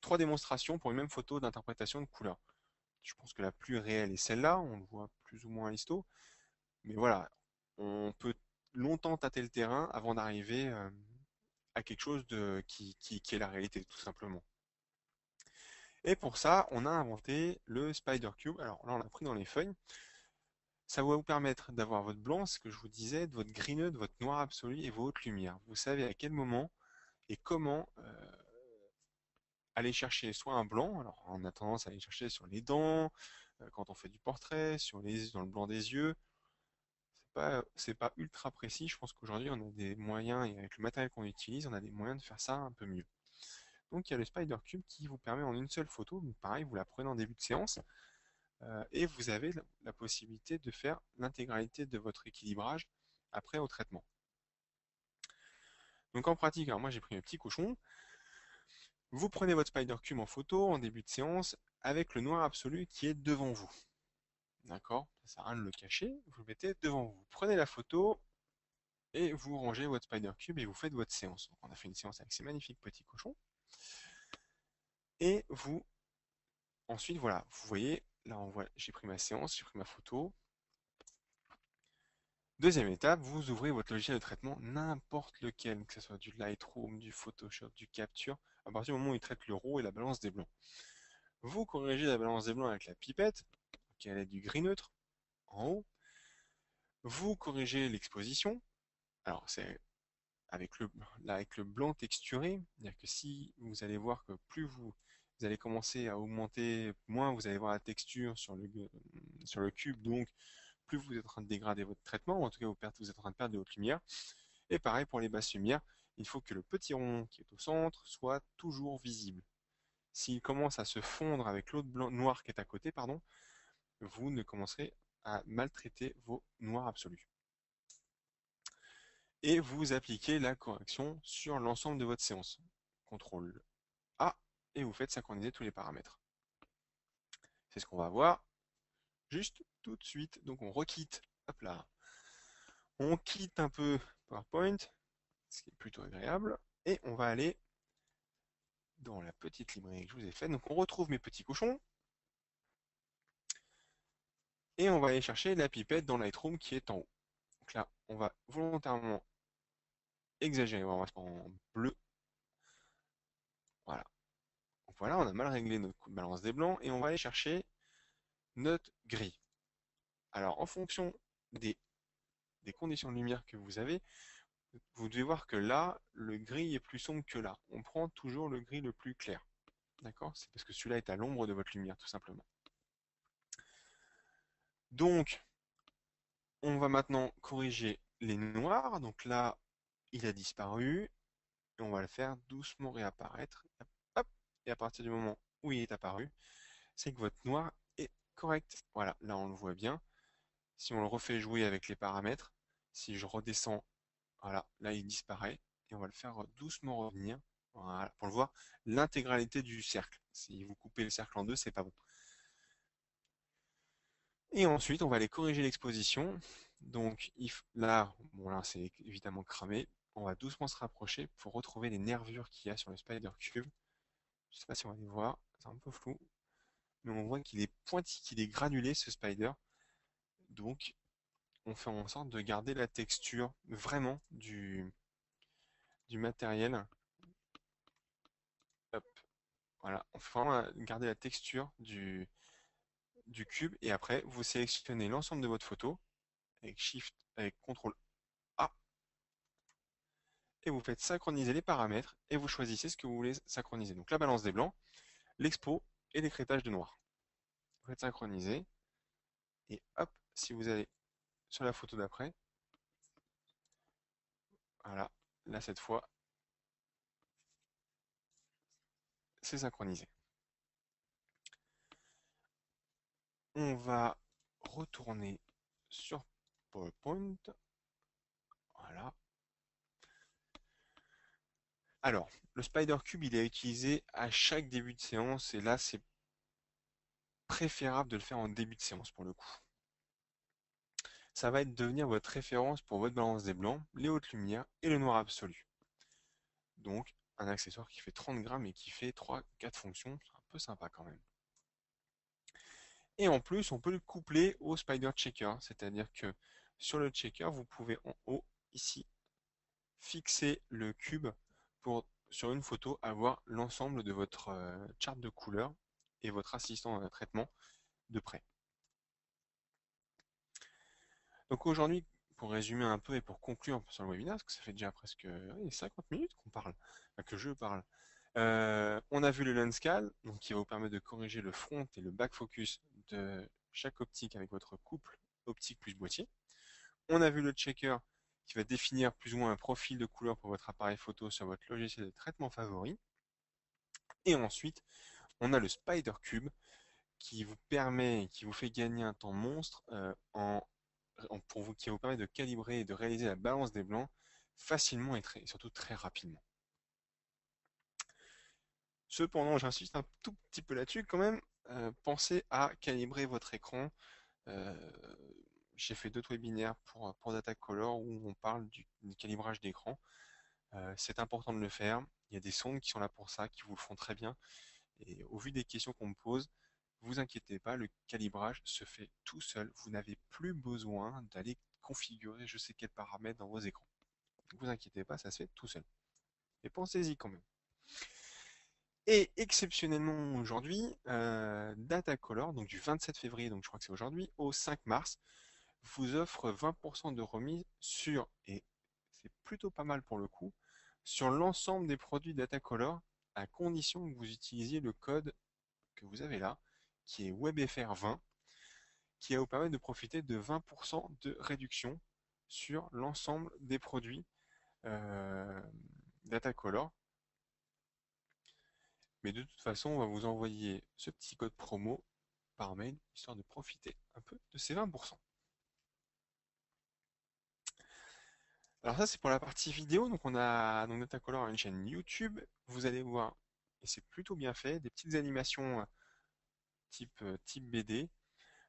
3 démonstrations pour une même photo d'interprétation de couleur. Je pense que la plus réelle est celle-là, on le voit plus ou moins à l'isto, mais voilà, on peut longtemps tâter le terrain avant d'arriver à quelque chose qui est la réalité, tout simplement. Et pour ça, on a inventé le Spider Cube. Alors là, on l'a pris dans les feuilles. Ça va vous permettre d'avoir votre blanc, ce que je vous disais, de votre gris neutre, votre noir absolu et vos hautes lumières. Vous savez à quel moment et comment aller chercher soit un blanc, alors on a tendance à aller chercher sur les dents, quand on fait du portrait, dans le blanc des yeux. C'est pas ultra précis. Je pense qu'aujourd'hui, on a des moyens, et avec le matériel qu'on utilise, on a des moyens de faire ça un peu mieux. Donc il y a le Spider Cube qui vous permet en une seule photo, donc pareil, vous la prenez en début de séance, et vous avez la possibilité de faire l'intégralité de votre équilibrage après au traitement. Donc en pratique, alors moi j'ai pris mes petits cochons, vous prenez votre Spider Cube en photo en début de séance avec le noir absolu qui est devant vous. D'accord? Ça sert à rien de le cacher, vous le mettez devant vous. Vous prenez la photo et vous rangez votre Spider Cube et vous faites votre séance. Donc on a fait une séance avec ces magnifiques petits cochons. Et ensuite voilà, vous voyez, là j'ai pris ma séance, j'ai pris ma photo. Deuxième étape, vous ouvrez votre logiciel de traitement, n'importe lequel, que ce soit du Lightroom, du Photoshop, du Capture, à partir du moment où il traite le RAW et la balance des blancs. Vous corrigez la balance des blancs avec la pipette, qui est du gris neutre, en haut. Vous corrigez l'exposition. Alors, c'est avec le blanc texturé, c'est-à-dire que si vous allez voir que plus vous allez commencer à augmenter, moins vous allez voir la texture sur le cube, donc plus vous êtes en train de dégrader votre traitement, ou en tout cas vous êtes en train de perdre de haute lumière. Et pareil pour les basses lumières, il faut que le petit rond qui est au centre soit toujours visible. S'il commence à se fondre avec l'autre noir qui est à côté, pardon, vous ne commencerez à maltraiter vos noirs absolus. Et vous appliquez la correction sur l'ensemble de votre séance. CTRL A et vous faites synchroniser tous les paramètres. C'est ce qu'on va voir juste tout de suite. Donc on requitte, hop là, on quitte un peu PowerPoint, ce qui est plutôt agréable, et on va aller dans la petite librairie que je vous ai faite. Donc on retrouve mes petits cochons, et on va aller chercher la pipette dans Lightroom qui est en haut. Donc là, on va volontairement exagérer, on va se mettre en bleu. Voilà. Donc voilà, on a mal réglé notre coup de balance des blancs, et on va aller chercher notre gris. Alors en fonction des, des conditions de lumière que vous avez, vous devez voir que là, le gris est plus sombre que là. On prend toujours le gris le plus clair. D'accord? C'est parce que celui-là est à l'ombre de votre lumière, tout simplement. Donc, on va maintenant corriger les noirs. Donc là, il a disparu. Et on va le faire doucement réapparaître. Hop, et à partir du moment où il est apparu, c'est que votre noir est correct. Voilà, là on le voit bien. Si on le refait jouer avec les paramètres, si je redescends, voilà, là il disparaît. Et on va le faire doucement revenir. Voilà, pour le voir, l'intégralité du cercle. Si vous coupez le cercle en deux, c'est pas bon. Et ensuite, on va aller corriger l'exposition. Donc là, bon là c'est évidemment cramé. On va doucement se rapprocher pour retrouver les nervures qu'il y a sur le Spider Cube. Je ne sais pas si on va les voir, c'est un peu flou. Mais on voit qu'il est pointillé, qu'il est granulé ce Spider. Donc on fait en sorte de garder la texture vraiment du matériel. Hop, voilà, on fait vraiment garder la texture du cube. Et après, vous sélectionnez l'ensemble de votre photo avec Shift, avec CTRL A, et vous faites synchroniser les paramètres et vous choisissez ce que vous voulez synchroniser. Donc la balance des blancs, l'expo et l'écrêtage de noir. Vous faites synchroniser et hop, si vous allez sur la photo d'après, voilà, là cette fois, c'est synchronisé. On va retourner sur PowerPoint. Voilà. Alors, le Spider Cube, il est utilisé à chaque début de séance et là, c'est préférable de le faire en début de séance pour le coup. Ça va devenir votre référence pour votre balance des blancs, les hautes lumières et le noir absolu. Donc, un accessoire qui fait 30 grammes et qui fait 3-4 fonctions, c'est un peu sympa quand même. Et en plus, on peut le coupler au Spider Checker, c'est-à-dire que sur le checker, vous pouvez en haut, ici, fixer le cube pour, sur une photo, avoir l'ensemble de votre charte de couleurs et votre assistant traitement de près. Donc aujourd'hui, pour résumer un peu et pour conclure sur le webinaire, parce que ça fait déjà presque 50 minutes qu'on parle, enfin, que je parle, on a vu le lens-cal, donc qui va vous permettre de corriger le front et le back focus de chaque optique avec votre couple optique plus boîtier. On a vu le checker qui va définir plus ou moins un profil de couleur pour votre appareil photo sur votre logiciel de traitement favori. Et ensuite, on a le Spider Cube qui vous permet, qui vous fait gagner un temps monstre pour vous, qui vous permet de calibrer et de réaliser la balance des blancs facilement et surtout très rapidement. Cependant, j'insiste un tout petit peu là-dessus quand même, pensez à calibrer votre écran. Euh, j'ai fait d'autres webinaires pour Datacolor où on parle du calibrage d'écran. C'est important de le faire. Il y a des sondes qui sont là pour ça, qui vous le font très bien. Et au vu des questions qu'on me pose, vous inquiétez pas, le calibrage se fait tout seul. Vous n'avez plus besoin d'aller configurer je sais quels paramètres dans vos écrans. Ne vous inquiétez pas, ça se fait tout seul. Et pensez-y quand même. Et exceptionnellement aujourd'hui, Datacolor, donc du 27 février, donc je crois que c'est aujourd'hui, au 5 mars, vous offre 20% de remise sur, et c'est plutôt pas mal pour le coup, sur l'ensemble des produits Datacolor, à condition que vous utilisiez le code que vous avez là, qui est WebFR20, qui va vous permettre de profiter de 20% de réduction sur l'ensemble des produits euh, Datacolor. Mais de toute façon, on va vous envoyer ce petit code promo par mail, histoire de profiter un peu de ces 20%. Alors ça, c'est pour la partie vidéo. Donc on a donc Datacolor a une chaîne YouTube. Vous allez voir, et c'est plutôt bien fait, des petites animations type BD,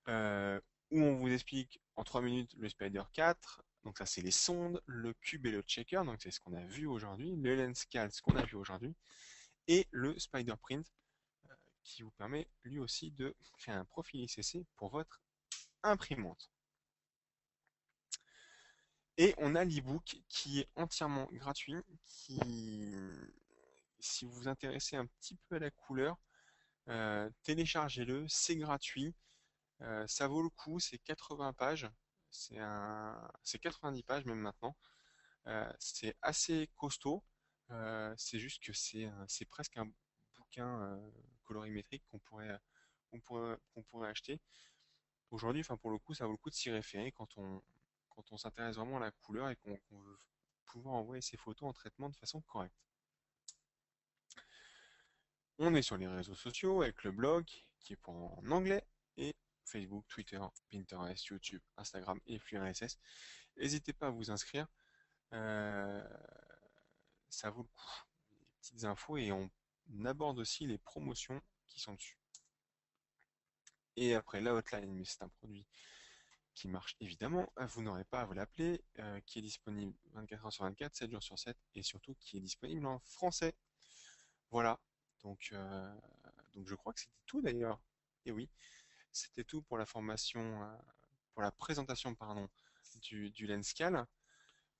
euh, où on vous explique en 3 minutes le Spider 4. Donc ça, c'est les sondes, le cube et le checker. Donc c'est ce qu'on a vu aujourd'hui. Le lens cal, ce qu'on a vu aujourd'hui. Et le Spider Print, qui vous permet lui aussi de créer un profil ICC pour votre imprimante. Et on a l'ebook qui est entièrement gratuit, qui, si vous vous intéressez un petit peu à la couleur, téléchargez-le, c'est gratuit, ça vaut le coup, c'est 80 pages, c'est 90 pages même maintenant, c'est assez costaud, c'est juste que c'est presque un bouquin colorimétrique qu'on pourrait acheter. Aujourd'hui, enfin pour le coup, ça vaut le coup de s'y référer quand on s'intéresse vraiment à la couleur et qu'on veut pouvoir envoyer ses photos en traitement de façon correcte. On est sur les réseaux sociaux avec le blog qui est en anglais et Facebook, Twitter, Pinterest, YouTube, Instagram et flux RSS. N'hésitez pas à vous inscrire, euh, ça vaut le coup. Les petites infos et on aborde aussi les promotions qui sont dessus. Et après la hotline, mais c'est un produit qui marche évidemment, vous n'aurez pas à vous l'appeler, qui est disponible 24 heures sur 24, 7 jours sur 7 et surtout qui est disponible en français. Voilà, donc, euh, donc je crois que c'était tout d'ailleurs. Et oui, c'était tout pour la formation, pour la présentation pardon, du Lenscal.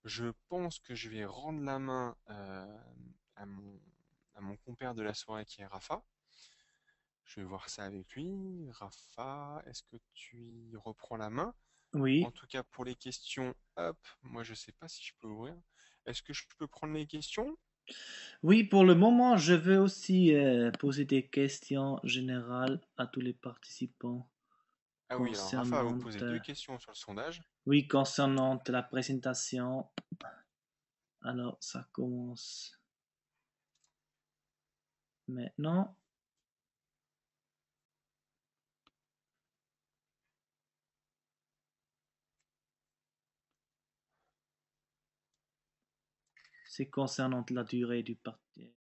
Je pense que je vais rendre la main à à mon compère de la soirée qui est Rafa. Je vais voir ça avec lui. Rafa, est-ce que tu y reprends la main? En Oui. tout cas, pour les questions, hop, moi je sais pas si je peux ouvrir. Est-ce que je peux prendre les questions? Oui, pour le moment, je veux aussi poser des questions générales à tous les participants Ah oui, alors Rafa va vous concernant, poser deux questions sur le sondage. oui, concernant la présentation. Alors, ça commence maintenant. C'est concernant la durée du parti.